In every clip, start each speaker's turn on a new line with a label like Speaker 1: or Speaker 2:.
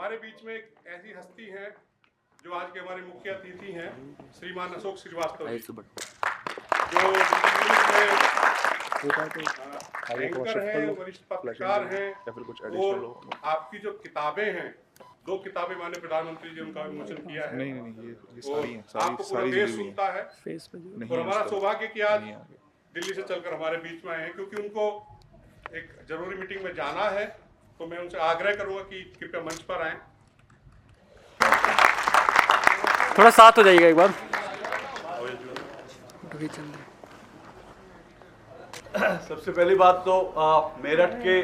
Speaker 1: हमारे बीच में एक ऐसी हस्ती है जो आज के हमारे मुख्य अतिथि हैं, श्रीमान अशोक श्रीवास्तव जी, जो एंकर हैं, वरिष्ठ पत्रकार हैं। वो आपकी जो किताबें हैं, 2 किताबें माननीय प्रधानमंत्री जी उनका विमोचन किया है।
Speaker 2: ये सारी हैं,
Speaker 1: आपको पूरा देश सुनता है और हमारा सौभाग्य कि आज दिल्ली से चलकर हमारे बीच में आए हैं, क्योंकि उनको एक जरूरी मीटिंग में जाना है। तो मैं उनसे आग्रह करूंगा कि कृपया मंच पर आएं।
Speaker 3: थोड़ा साथ हो जाइएगा एक बार।
Speaker 4: सबसे पहली बात तो मेरठ के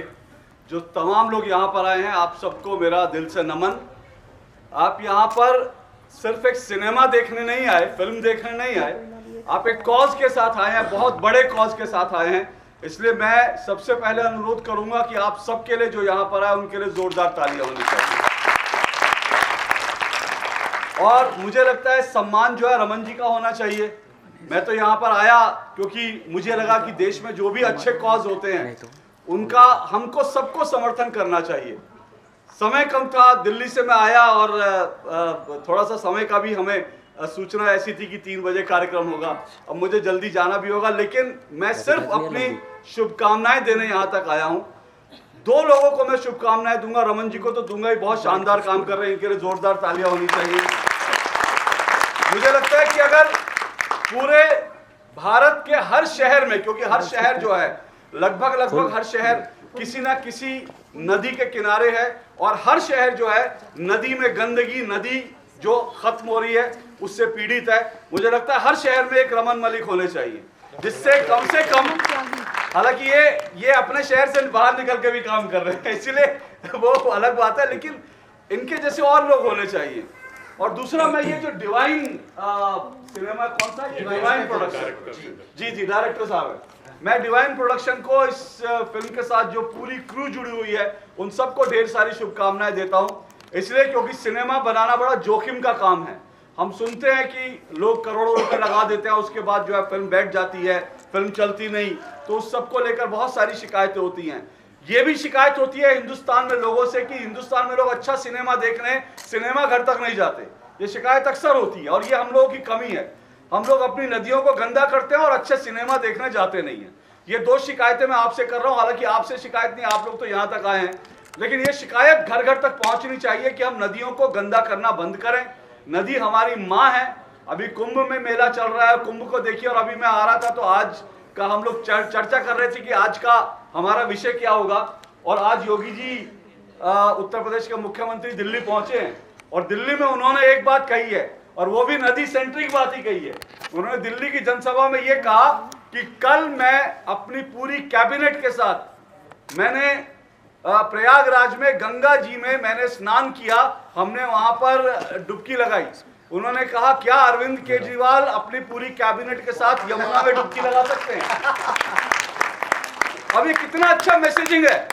Speaker 4: जो तमाम लोग यहाँ पर आए हैं, आप सबको मेरा दिल से नमन। आप यहाँ पर सिर्फ एक सिनेमा देखने नहीं आए, फिल्म देखने नहीं आए, आप एक कॉज के साथ आए हैं, बहुत बड़े कॉज के साथ आए हैं। इसलिए मैं सबसे पहले अनुरोध करूंगा कि आप सबके लिए जो यहाँ पर आए उनके लिए जोरदार तालियां होनी चाहिए। और मुझे लगता है सम्मान जो है रमन जी का होना चाहिए। मैं तो यहाँ पर आया क्योंकि मुझे लगा कि देश में जो भी अच्छे कॉज होते हैं उनका हमको सबको समर्थन करना चाहिए। समय कम था, दिल्ली से मैं आया और थोड़ा सा समय का भी हमें सूचना ऐसी थी कि 3 बजे कार्यक्रम होगा, अब मुझे जल्दी जाना भी होगा। लेकिन मैं सिर्फ अपनी शुभकामनाएं देने यहाँ तक आया हूँ। 2 लोगों को मैं शुभकामनाएं दूंगा, रमन जी को तो दूंगा ही, बहुत शानदार काम कर रहे हैं, इनके लिए जोरदार तालियां होनी चाहिए। मुझे लगता है कि अगर पूरे भारत के हर शहर में, क्योंकि हर शहर जो है लगभग हर शहर किसी ना किसी नदी के किनारे है, और हर शहर जो है नदी में गंदगी, नदी जो खत्म हो रही है उससे पीड़ित है। मुझे लगता है हर शहर में एक रमन मलिक होने चाहिए, जिससे कम से कम, हालांकि ये अपने शहर से बाहर निकल के भी काम कर रहे हैं, इसलिए वो अलग बात है, लेकिन इनके जैसे और लोग होने चाहिए। और दूसरा, मैं ये जो डिवाइन सिनेमा, कौन सा डिवाइन प्रोडक्शन, जी डायरेक्टर साहब है, मैं डिवाइन प्रोडक्शन को इस फिल्म के साथ जो पूरी क्रू जुड़ी हुई है उन सबको ढेर सारी शुभकामनाएं देता हूं। इसलिए क्योंकि सिनेमा बनाना बड़ा जोखिम का काम है। हम सुनते हैं कि लोग करोड़ों रुपए लगा देते हैं, उसके बाद जो है फिल्म बैठ जाती है, फिल्म चलती नहीं, तो उस सबको लेकर बहुत सारी शिकायतें होती हैं। ये भी शिकायत होती है हिंदुस्तान में लोगों से कि हिंदुस्तान में लोग अच्छा सिनेमा देखने सिनेमा घर तक नहीं जाते। ये शिकायत अक्सर होती है और ये हम लोगों की कमी है। हम लोग अपनी नदियों को गंदा करते हैं और अच्छे सिनेमा देखने जाते नहीं हैं। ये 2 शिकायतें मैं आपसे कर रहा हूँ। हालांकि आपसे शिकायत नहीं, आप लोग तो यहाँ तक आए हैं, लेकिन ये शिकायत घर घर तक पहुंचनी चाहिए कि हम नदियों को गंदा करना बंद करें। नदी हमारी माँ है। अभी कुंभ में मेला चल रहा है, कुंभ को देखिए। और अभी मैं आ रहा था तो आज का हम लोग चर्चा कर रहे थे कि आज का हमारा विषय क्या होगा। और आज योगी जी उत्तर प्रदेश के मुख्यमंत्री दिल्ली पहुंचे हैं और दिल्ली में उन्होंने एक बात कही है, और वो भी नदी सेंट्रिक बात ही कही है। उन्होंने दिल्ली की जनसभा में ये कहा कि कल मैं अपनी पूरी कैबिनेट के साथ, मैंने प्रयागराज में गंगा जी में मैंने स्नान किया, हमने वहां पर डुबकी लगाई। उन्होंने कहा, क्या अरविंद केजरीवाल अपनी पूरी कैबिनेट के साथ यमुना में डुबकी लगा सकते हैं? अब ये कितना अच्छा मैसेजिंग है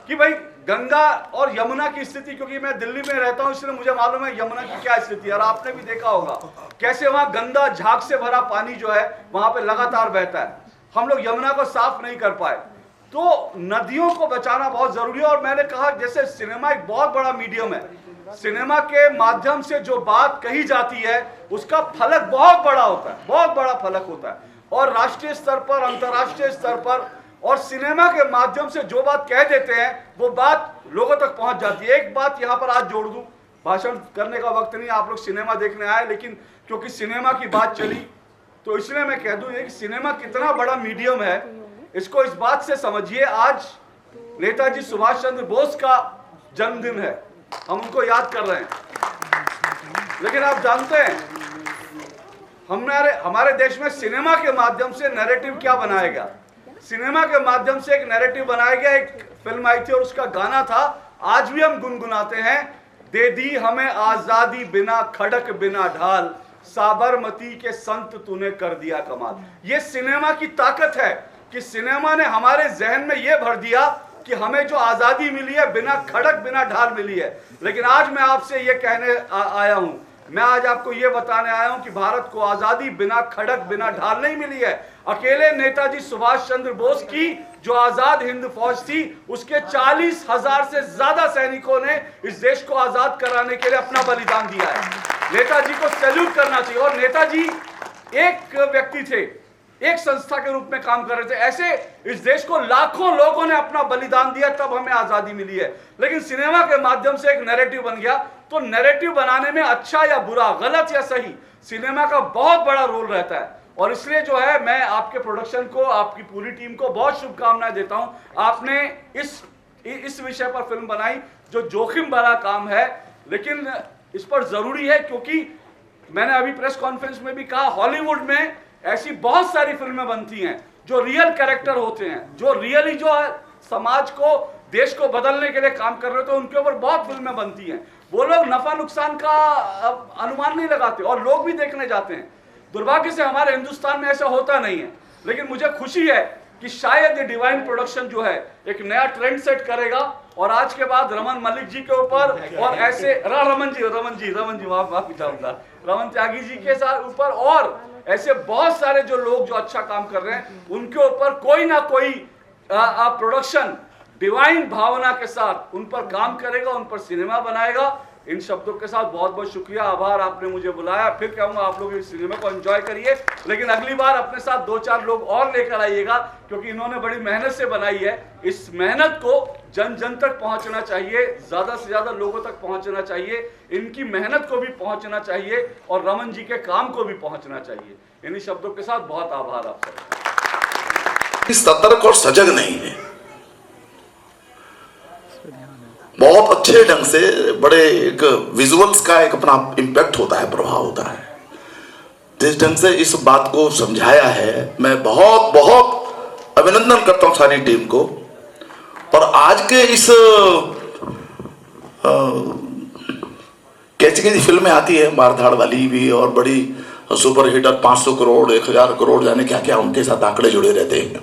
Speaker 4: कि भाई गंगा और यमुना की स्थिति, क्योंकि मैं दिल्ली में रहता हूं इसलिए मुझे मालूम है यमुना की क्या स्थिति है। और आपने भी देखा होगा कैसे वहां गंदा झाग से भरा पानी जो है वहां पे लगातार बहता है। हम लोग यमुना को साफ नहीं कर पाए। तो नदियों को बचाना बहुत जरूरी है। और मैंने कहा, जैसे सिनेमा एक बहुत बड़ा मीडियम है, सिनेमा के माध्यम से जो बात कही जाती है उसका फलक बहुत बड़ा होता है, बहुत बड़ा फलक होता है। और राष्ट्रीय स्तर पर, अंतर्राष्ट्रीय स्तर पर, और सिनेमा के माध्यम से जो बात कह देते हैं वो बात लोगों तक पहुंच जाती है। एक बात यहां पर आज जोड़ दूं, भाषण करने का वक्त नहीं, आप लोग सिनेमा देखने आए, लेकिन क्योंकि सिनेमा की बात चली तो इसलिए मैं कह दूं कि सिनेमा कितना बड़ा मीडियम है, इसको इस बात से समझिए। आज नेताजी सुभाष चंद्र बोस का जन्मदिन है, हम उनको याद कर रहे हैं। लेकिन आप जानते हैं हमारे देश में सिनेमा के माध्यम से नैरेटिव क्या बनाया गया? सिनेमा के माध्यम से एक नैरेटिव बनाया गया। एक फिल्म आई थी और उसका गाना था, आज भी हम गुनगुनाते हैं, दे दी हमें आजादी बिना खड़क बिना ढाल, साबरमती के संत तूने कर दिया कमाल। ये सिनेमा की ताकत है कि सिनेमा ने हमारे जहन में यह भर दिया कि हमें जो आजादी मिली है बिना खड़क बिना ढाल मिली है। लेकिन आज मैं आपसे ये कहने आया हूं, मैं आज आपको ये बताने आया हूं कि भारत को आजादी बिना खड़क बिना ढाल नहीं मिली है। अकेले नेताजी सुभाष चंद्र बोस की जो आजाद हिंद फौज थी, उसके 40,000 से ज्यादा सैनिकों ने इस देश को आजाद कराने के लिए अपना बलिदान दिया है। नेताजी को सैल्यूट करना चाहिए। और नेताजी एक व्यक्ति थे, एक संस्था के रूप में काम कर रहे थे। ऐसे इस देश को लाखों लोगों ने अपना बलिदान दिया, तब हमें आजादी मिली है। लेकिन सिनेमा के माध्यम से एक नैरेटिव बन गया। तो नैरेटिव बनाने में अच्छा या बुरा, गलत या सही, सिनेमा का बहुत बड़ा रोल रहता है। और इसलिए जो है, मैं आपके प्रोडक्शन को, आपकी पूरी टीम को बहुत शुभकामनाएं देता हूं। आपने इस विषय पर फिल्म बनाई जो जोखिम भरा काम है, लेकिन इस पर जरूरी है, क्योंकि मैंने अभी प्रेस कॉन्फ्रेंस में भी कहा, हॉलीवुड में ऐसी बहुत सारी फिल्में बनती हैं जो रियल कैरेक्टर होते हैं, जो रियली जो है समाज को, देश को बदलने के लिए काम कर रहे होते हैं, उनके ऊपर बहुत फिल्में बनती हैं। वो लोग नफा नुकसान का अनुमान नहीं लगाते और लोग भी देखने जाते हैं। दुर्भाग्य से हमारे हिंदुस्तान में ऐसा होता नहीं है। लेकिन मुझे खुशी है कि शायद ये डिवाइन प्रोडक्शन जो है एक नया ट्रेंड सेट करेगा और आज के बाद रमन मलिक जी के ऊपर और ऐसे रमन जी माफी चाहूंगा, रमन त्यागी जी के साथ ऊपर और ऐसे बहुत सारे जो लोग जो अच्छा काम कर रहे हैं उनके ऊपर कोई ना कोई प्रोडक्शन डिवाइन भावना के साथ उन पर काम करेगा, उन पर सिनेमा बनाएगा। इन शब्दों के साथ बहुत बहुत शुक्रिया, आभार, आपने मुझे बुलाया। फिर कहूंगा आप लोग इस सिनेमा को एंजॉय करिए, लेकिन अगली बार अपने साथ 2-4 लोग और लेकर आइएगा, क्योंकि इन्होंने बड़ी मेहनत से बनाई है। इस मेहनत को जन जन तक पहुंचना चाहिए, ज्यादा से ज्यादा लोगों तक पहुंचना चाहिए, इनकी मेहनत को भी पहुंचना चाहिए और रमन जी के काम को भी पहुंचना चाहिए। इन्हीं शब्दों के साथ बहुत आभार आप सबका।
Speaker 2: सतर्क और सजग नहीं है, बहुत अच्छे ढंग से, बड़े एक विजुअल्स का एक अपना इम्पैक्ट होता है, प्रभाव होता है। जिस ढंग से इस बात को समझाया है, मैं बहुत बहुत अभिनंदन करता हूं सारी टीम को। और आज के इस कैसी कैसी फिल्में आती है मारधाड़ वाली भी और बड़ी सुपर हिटर, 500 करोड़ 1000 करोड़, जाने क्या क्या उनके साथ आंकड़े जुड़े रहते हैं।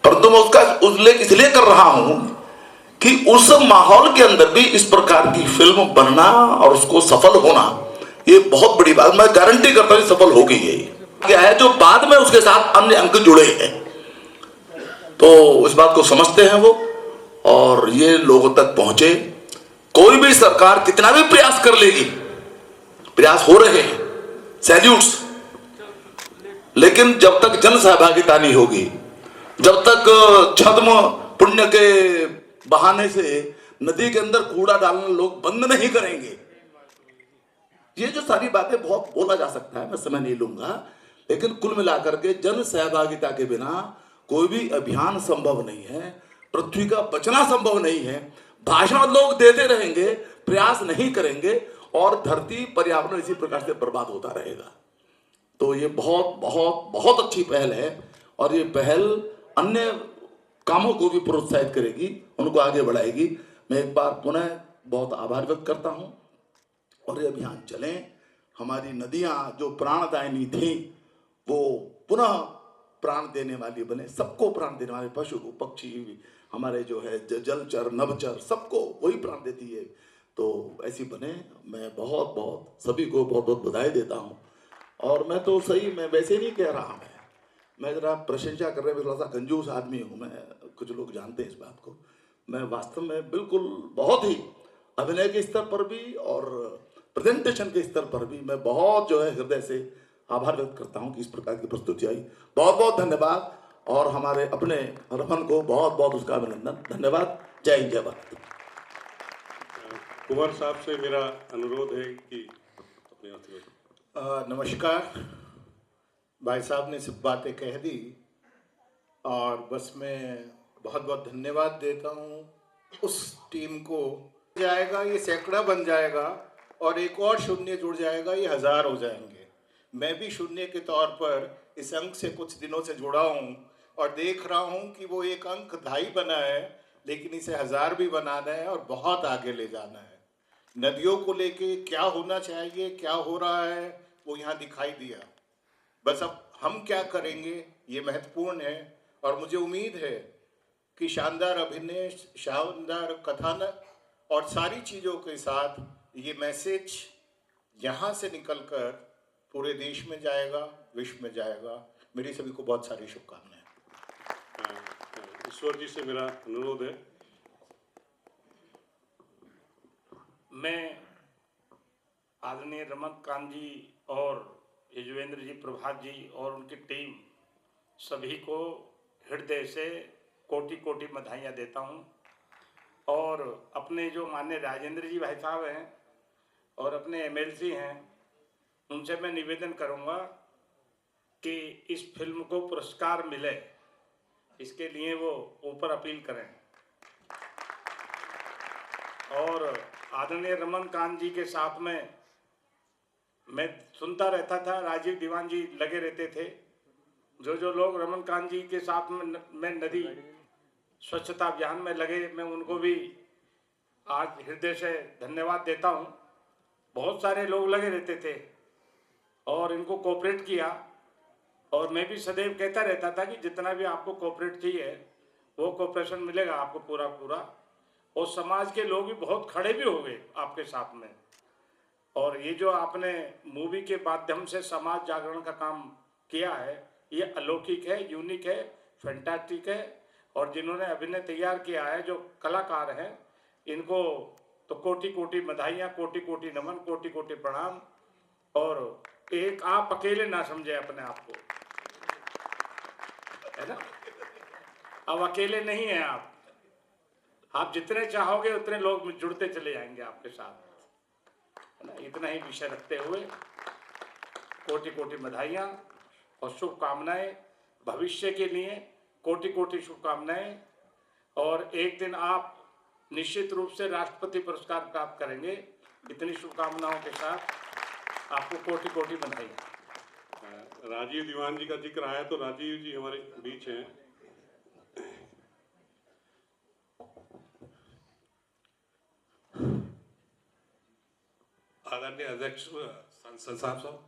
Speaker 2: परंतु मैं उसका उल्लेख इसलिए कर रहा हूं कि उस माहौल के अंदर भी इस प्रकार की फिल्म बनना और उसको सफल होना, ये बहुत बड़ी बात। मैं गारंटी करता हूं सफल होगी। ये क्या है जो बाद में उसके साथ अन्य अंक जुड़े हैं, तो इस बात को समझते हैं वो और ये लोगों तक पहुंचे। कोई भी सरकार कितना भी प्रयास कर लेगी, प्रयास हो रहे हैं, सैल्यूट्स, लेकिन जब तक जन सहभागिता नहीं होगी, जब तक छद्म पुण्य के बहाने से नदी के अंदर कूड़ा डालना लोग बंद नहीं करेंगे, ये जो सारी बातें बहुत बोला जा सकता है, मैं समय नहीं लूंगा, लेकिन कुल मिलाकर के जन सहभागिता के बिना कोई भी अभियान संभव नहीं है, पृथ्वी का बचना संभव नहीं है। भाषण लोग देते रहेंगे, प्रयास नहीं करेंगे और धरती, पर्यावरण इसी प्रकार से बर्बाद होता रहेगा। तो ये बहुत बहुत बहुत अच्छी पहल है और ये पहल अन्य कामों को भी प्रोत्साहित करेगी, उनको आगे बढ़ाएगी। मैं एक बार पुनः बहुत आभार व्यक्त करता हूं और ये अभियान चलें। हमारी नदियां जो प्राणदायिनी थी वो पुनः प्राण देने वाली बने, सबको प्राण देने वाले, पशु पक्षी, हमारे जो है जलचर नभचर, सबको वही प्राण देती है, तो ऐसी बने। मैं बहुत बहुत सभी को बहुत बहुत बधाई देता हूँ। और मैं तो सही, मैं वैसे नहीं कह रहा, मैं जरा प्रशंसा कर रहे हैं, थोड़ा सा कंजूस आदमी हूँ मैं, कुछ लोग जानते हैं इस बात को। मैं वास्तव में बिल्कुल बहुत ही अभिनय के स्तर पर भी और प्रेजेंटेशन के स्तर पर भी मैं बहुत जो है हृदय से आभार व्यक्त करता हूँ कि इस प्रकार की प्रस्तुति आई। बहुत बहुत धन्यवाद और हमारे अपने रमन को बहुत बहुत उसका अभिनंदन, धन्यवाद। जय हिंद, जय भारत।
Speaker 1: कुंवर साहब से मेरा अनुरोध है कि
Speaker 5: नमस्कार। भाई साहब ने सब बातें कह दी और बस मैं बहुत बहुत धन्यवाद देता हूँ उस टीम को। जाएगा ये सैकड़ा बन जाएगा और एक और शून्य जुड़ जाएगा, ये 1000 हो जाएंगे। मैं भी शून्य के तौर पर इस अंक से कुछ दिनों से जुड़ा हूँ और देख रहा हूँ कि वो एक अंक 2.5 बना है, लेकिन इसे 1000 भी बनाना है और बहुत आगे ले जाना है। नदियों को लेके क्या होना चाहिए, क्या हो रहा है, वो यहाँ दिखाई दिया। बस अब हम क्या करेंगे ये महत्वपूर्ण है और मुझे उम्मीद है कि शानदार अभिनय, शानदार कथानक और सारी चीज़ों के साथ ये मैसेज यहाँ से निकलकर पूरे देश में जाएगा, विश्व में जाएगा। मेरी सभी को बहुत सारी शुभकामनाएं।
Speaker 6: ईश्वर जी से मेरा अनुरोध है, मैं आदरणीय रमनकांत जी और युजवेंद्र जी, प्रभात जी और उनकी टीम सभी को हृदय से कोटि कोटि बधाइयाँ देता हूँ। और अपने जो माननीय राजेंद्र जी भाई साहब हैं और अपने एमएलसी हैं, उनसे मैं निवेदन करूँगा कि इस फिल्म को पुरस्कार मिले, इसके लिए वो ऊपर अपील करें। और आदरणीय रमनकांत जी के साथ में मैं सुनता रहता था, राजीव दीवान जी लगे रहते थे। जो लोग रमनकांत जी के साथ में नदी स्वच्छता अभियान में लगे, मैं उनको भी आज हृदय से धन्यवाद देता हूँ। बहुत सारे लोग लगे रहते थे और इनको कोऑपरेट किया, और मैं भी सदैव कहता रहता था कि जितना भी आपको कोऑपरेट चाहिए वो कोऑपरेशन मिलेगा आपको पूरा पूरा। और समाज के लोग भी बहुत खड़े भी हो गए आपके साथ में। और ये जो आपने मूवी के माध्यम से समाज जागरण का काम किया है, ये अलौकिक है, यूनिक है, फैंटास्टिक है। और जिन्होंने अभिनय तैयार किया है, जो कलाकार हैं, इनको तो कोटि कोटि बधाइयाँ, कोटि कोटि नमन, कोटि कोटि प्रणाम। और एक आप अकेले ना समझे अपने आप को, है ना, अब अकेले नहीं हैं आप जितने चाहोगे उतने लोग जुड़ते चले जाएंगे आपके साथ, है ना। इतना ही विषय रखते हुए कोटि कोटि बधाइयाँ और शुभकामनाएं, भविष्य के लिए कोटि कोटि शुभकामनाएं। और एक दिन आप निश्चित रूप से राष्ट्रपति पुरस्कार प्राप्त करेंगे। इतनी शुभकामनाओं के साथ आपको कोटि कोटि बधाइयाँ।
Speaker 1: राजीव दीवान जी का जिक्र आया तो राजीव जी हमारे बीच हैं। आदरणीय अध्यक्ष संसद साहब,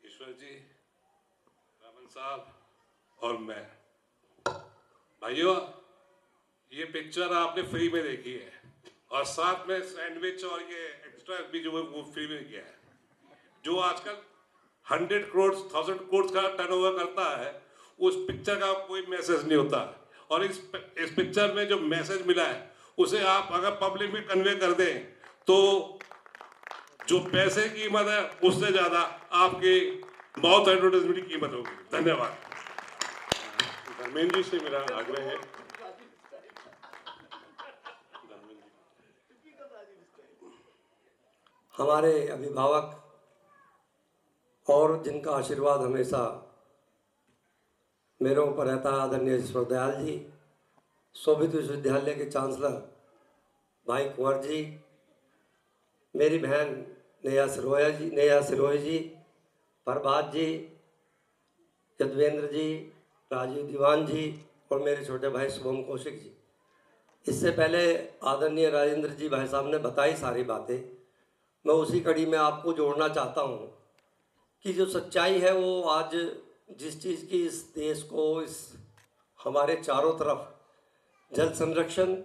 Speaker 1: ईश्वर जी, रमन साहब और मैं, भाइयों, ये पिक्चर आपने फ्री में देखी है और साथ में सैंडविच और ये एक्स्ट्रा भी जो है वो फ्री में किया है। जो आजकल 100 करोड़ 1000 करोड़ का टर्नओवर करता है, उस पिक्चर का कोई मैसेज नहीं होता। और इस पिक्चर में जो मैसेज मिला है उसे आप अगर पब्लिक में कन्वे कर दें तो जो पैसे की कीमत है उससे ज्यादा आपकी माउथ एडवर्टाइजमेंट की कीमत होगी। धन्यवाद। धर्मेंद्र जी से मेरा आग्रह है,
Speaker 7: हमारे अभिभावक और जिनका आशीर्वाद हमेशा मेरे ऊपर रहता है, आदरणीय ईश्वर दयाल जी, शोभित विश्वविद्यालय के चांसलर भाई कुंवर जी, मेरी बहन नेहा सिरोही जी, प्रभात जी, युजवेंद्र जी, राजीव दीवान जी और मेरे छोटे भाई शुभम कौशिक जी। इससे पहले आदरणीय राजेंद्र जी भाई साहब ने बताई सारी बातें, मैं उसी कड़ी में आपको जोड़ना चाहता हूँ कि जो सच्चाई है वो आज जिस चीज़ की इस देश को, इस हमारे चारों तरफ जल संरक्षण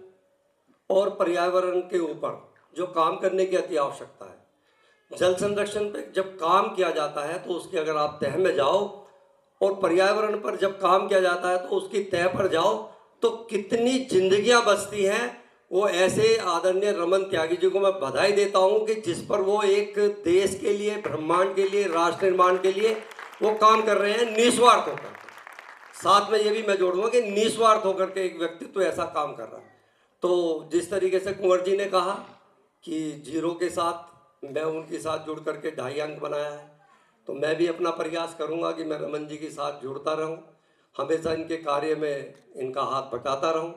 Speaker 7: और पर्यावरण के ऊपर जो काम करने की अति आवश्यकता है। जल संरक्षण पे जब काम किया जाता है तो उसकी अगर आप तह में जाओ, और पर्यावरण पर जब काम किया जाता है तो उसकी तह पर जाओ, तो कितनी जिंदगियां बचती हैं। वो ऐसे आदरणीय रमन त्यागी जी को मैं बधाई देता हूं कि जिस पर वो एक देश के लिए, ब्रह्मांड के लिए, राष्ट्र निर्माण के लिए वो काम कर रहे हैं निस्वार्थ होकर। साथ में ये भी मैं जोड़ूंगा कि निस्वार्थ होकर के एक व्यक्तित्व ऐसा काम कर रहा है। तो जिस तरीके से कुंवर जी ने कहा कि जीरो के साथ मैं उनके साथ जुड़ करके 2.5 अंक बनाया है, तो मैं भी अपना प्रयास करूंगा कि मैं रमन जी के साथ जुड़ता रहूं, हमेशा इनके कार्य में इनका हाथ बटाता रहूं,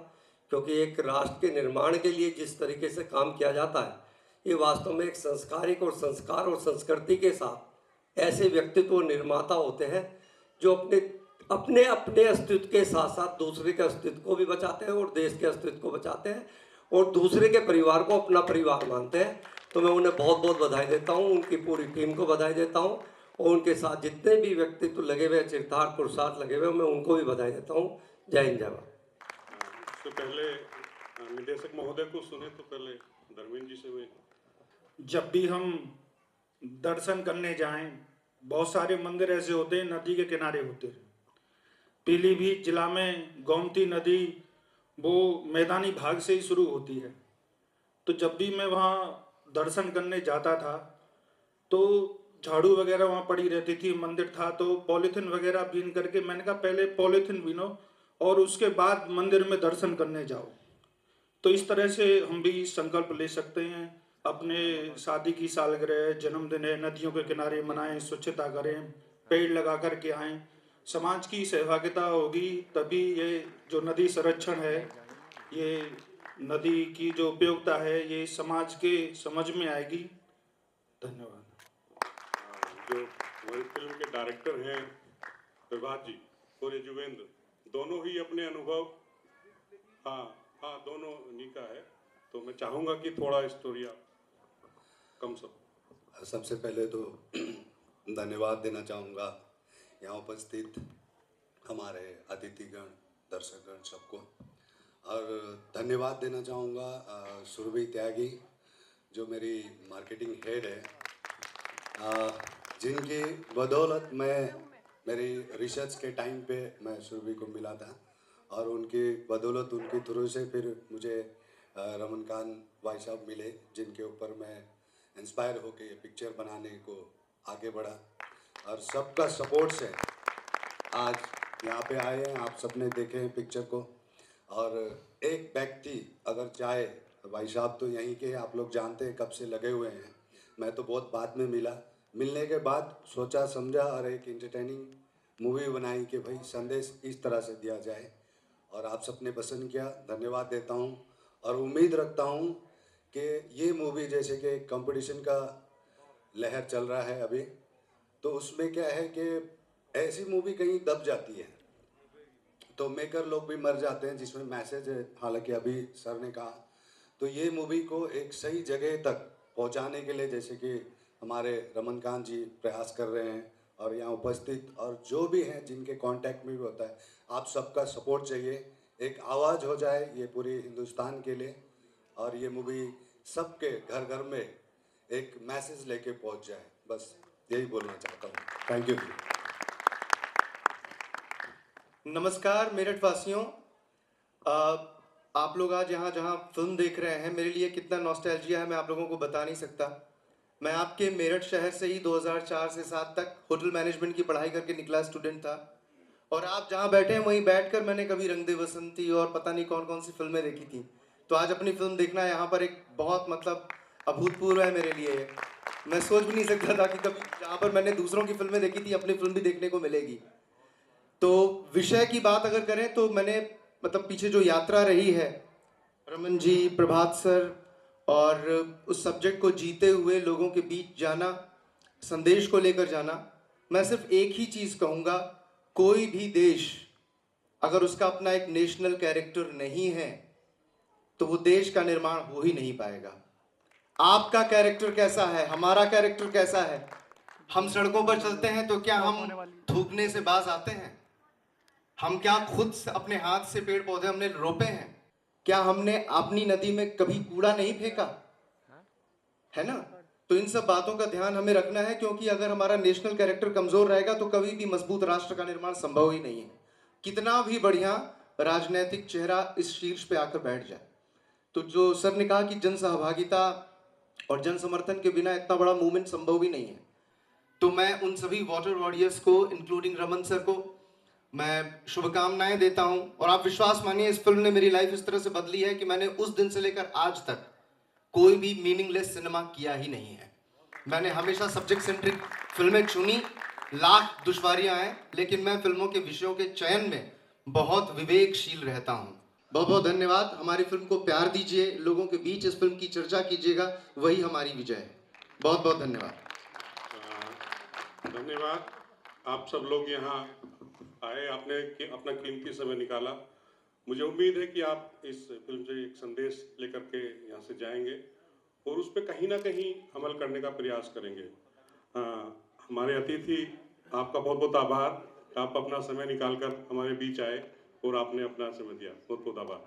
Speaker 7: क्योंकि एक राष्ट्र के निर्माण के लिए जिस तरीके से काम किया जाता है, ये वास्तव में एक संस्कारिक और संस्कार और संस्कृति के साथ ऐसे व्यक्तित्व निर्माता होते हैं जो अपने अपने अस्तित्व के साथ साथ दूसरे के अस्तित्व को भी बचाते हैं और देश के अस्तित्व को बचाते हैं और दूसरे के परिवार को अपना परिवार मानते हैं। तो मैं उन्हें बहुत बहुत बधाई देता हूँ, उनकी पूरी टीम को बधाई देता हूँ और उनके साथ जितने भी व्यक्तित्व लगे हुए, चरितार्थ पुरुषार्थ लगे हुए, मैं उनको भी बधाई देता हूँ। जय हिंद, जय भारत।
Speaker 1: तो पहले निदेशक महोदय को सुने तो पहले धर्मेंद्र जी से मैं।
Speaker 5: जब भी हम दर्शन करने जाएं
Speaker 6: बहुत सारे मंदिर ऐसे होते हैं नदी के किनारे होते हैं। पीलीभीत जिला में गोमती नदी वो मैदानी भाग से ही शुरू होती है। तो जब भी मैं वहाँ दर्शन करने जाता था तो झाड़ू वगैरह वहाँ पड़ी रहती थी, मंदिर था तो पॉलीथीन वगैरह बीन करके मैंने कहा पहले पॉलीथीन बीनो और उसके बाद मंदिर में दर्शन करने जाओ। तो इस तरह से हम भी संकल्प ले सकते हैं, अपने शादी की सालगिरह, जन्मदिन है, नदियों के किनारे मनाएं, स्वच्छता करें, पेड़ लगा कर के आएँ। समाज की सहभागिता होगी तभी ये जो नदी संरक्षण है, ये नदी की जो उपयोगिता है, ये समाज के समझ में आएगी। धन्यवाद।
Speaker 1: जो हमारी फिल्म के डायरेक्टर हैं प्रभात जी और युगेंद्र, दोनों ही अपने अनुभव हाँ दोनों निका है, तो मैं चाहूँगा कि थोड़ा स्टोरी आप कम सब।
Speaker 8: सबसे पहले तो धन्यवाद देना चाहूँगा यहाँ उपस्थित हमारे अतिथिगण, दर्शकगण सबको, और धन्यवाद देना चाहूँगा सुरभि त्यागी जो मेरी मार्केटिंग हेड है, जिनकी बदौलत मैं मेरी रिसर्च के टाइम पे मैं सुरभि को मिला था और उनकी बदौलत, उनके थ्रू से फिर मुझे रमनकांत भाई साहब मिले, जिनके ऊपर मैं इंस्पायर होके ये पिक्चर बनाने को आगे बढ़ा और सबका सपोर्ट से आज यहाँ पे आए हैं। आप सबने देखे हैं पिक्चर को, और एक व्यक्ति अगर चाहे, भाई साहब तो यहीं के, आप लोग जानते हैं कब से लगे हुए हैं, मैं तो बहुत बाद में मिला। मिलने के बाद सोचा समझा और एक इंटरटेनिंग मूवी बनाई कि भाई संदेश इस तरह से दिया जाए, और आप सबने पसंद किया, धन्यवाद देता हूँ। और उम्मीद रखता हूँ कि ये मूवी, जैसे कि कंपटीशन का लहर चल रहा है अभी, तो उसमें क्या है कि ऐसी मूवी कहीं दब जाती है तो मेकर लोग भी मर जाते हैं जिसमें मैसेज है, हालांकि अभी सर ने कहा, तो ये मूवी को एक सही जगह तक पहुंचाने के लिए जैसे कि हमारे रमनकांत जी प्रयास कर रहे हैं, और यहाँ उपस्थित और जो भी हैं जिनके कांटेक्ट में भी होता है, आप सबका सपोर्ट चाहिए, एक आवाज़ हो जाए ये पूरे हिंदुस्तान के लिए, और ये मूवी सबके घर घर में एक मैसेज लेके पहुँच जाए, बस यही बोलना चाहता हूँ। Thank you.
Speaker 9: नमस्कार मेरठ वासियों, आप लोग आज यहाँ जहाँ फिल्म देख रहे हैं, मेरे लिए कितना नॉस्टैल्जिया है मैं आप लोगों को बता नहीं सकता। मैं आपके मेरठ शहर से ही 2004 से 7 तक होटल मैनेजमेंट की पढ़ाई करके निकला स्टूडेंट था, और आप जहाँ बैठे हैं वहीं बैठकर मैंने कभी रंग दे बसंती और पता नहीं कौन कौन सी फिल्में देखी थी। तो आज अपनी फिल्म देखना यहाँ पर एक बहुत मतलब अभूतपूर्व है मेरे लिए। मैं सोच भी नहीं सकता था कि कभी जहाँ पर मैंने दूसरों की फिल्में देखी थी अपनी फिल्म भी देखने को मिलेगी। तो विषय की बात अगर करें तो मैंने मतलब पीछे जो यात्रा रही है, रमन जी, प्रभात सर, और उस सब्जेक्ट को जीते हुए लोगों के बीच जाना, संदेश को लेकर जाना, मैं सिर्फ एक ही चीज़ कहूँगा, कोई भी देश अगर उसका अपना एक नेशनल कैरेक्टर नहीं है तो वो देश का निर्माण हो ही नहीं पाएगा। आपका कैरेक्टर कैसा है, हमारा कैरेक्टर कैसा है? हम सड़कों पर चलते हैं तो क्या हम थूकने से बाज आते हैं? हम क्या खुद अपने हाथ से पेड़ पौधे हमने रोपे हैं? क्या हमने अपनी नदी में कभी कूड़ा नहीं फेंका है ना? तो इन सब बातों का ध्यान हमें रखना है, क्योंकि अगर हमारा नेशनल कैरेक्टर कमजोर रहेगा तो कभी भी मजबूत राष्ट्र का निर्माण संभव ही नहीं है, कितना भी बढ़िया राजनीतिक चेहरा इस शीर्ष पे आकर बैठ जाए। तो जो सर ने कहा कि जन सहभागिता और जन समर्थन के बिना इतना बड़ा मूवमेंट संभव ही नहीं है, तो मैं उन सभी वाटर वॉरियर्स को, इंक्लूडिंग रमन सर को, मैं शुभकामनाएं देता हूं। और आप विश्वास मानिए, इस फिल्म ने मेरी लाइफ इस तरह से बदली है कि मैंने उस दिन से लेकर आज तक कोई भी मीनिंगलेस सिनेमा किया ही नहीं है। मैंने हमेशा सब्जेक्ट सेंट्रिक फिल्में चुनी, लाख दुश्वारियां आए, लेकिन मैं फिल्मों के विषयों के चयन में बहुत विवेकशील रहता हूं। बहुत बहुत धन्यवाद। हमारी फिल्म को प्यार दीजिए, लोगों के बीच इस फिल्म की चर्चा कीजिएगा, वही हमारी विजय है। बहुत बहुत धन्यवाद।
Speaker 1: धन्यवाद। आप सब लोग यहाँ आए, आपने अपना कीमती समय निकाला। मुझे उम्मीद है कि आप इस फिल्म से एक संदेश लेकर के यहाँ से जाएंगे और उस पर कहीं ना कहीं अमल करने का प्रयास करेंगे। हमारे अतिथि, आपका बहुत बहुत आभार, आप अपना समय निकालकर हमारे बीच आए और आपने अपना समय दिया। बहुत बहुत आभार।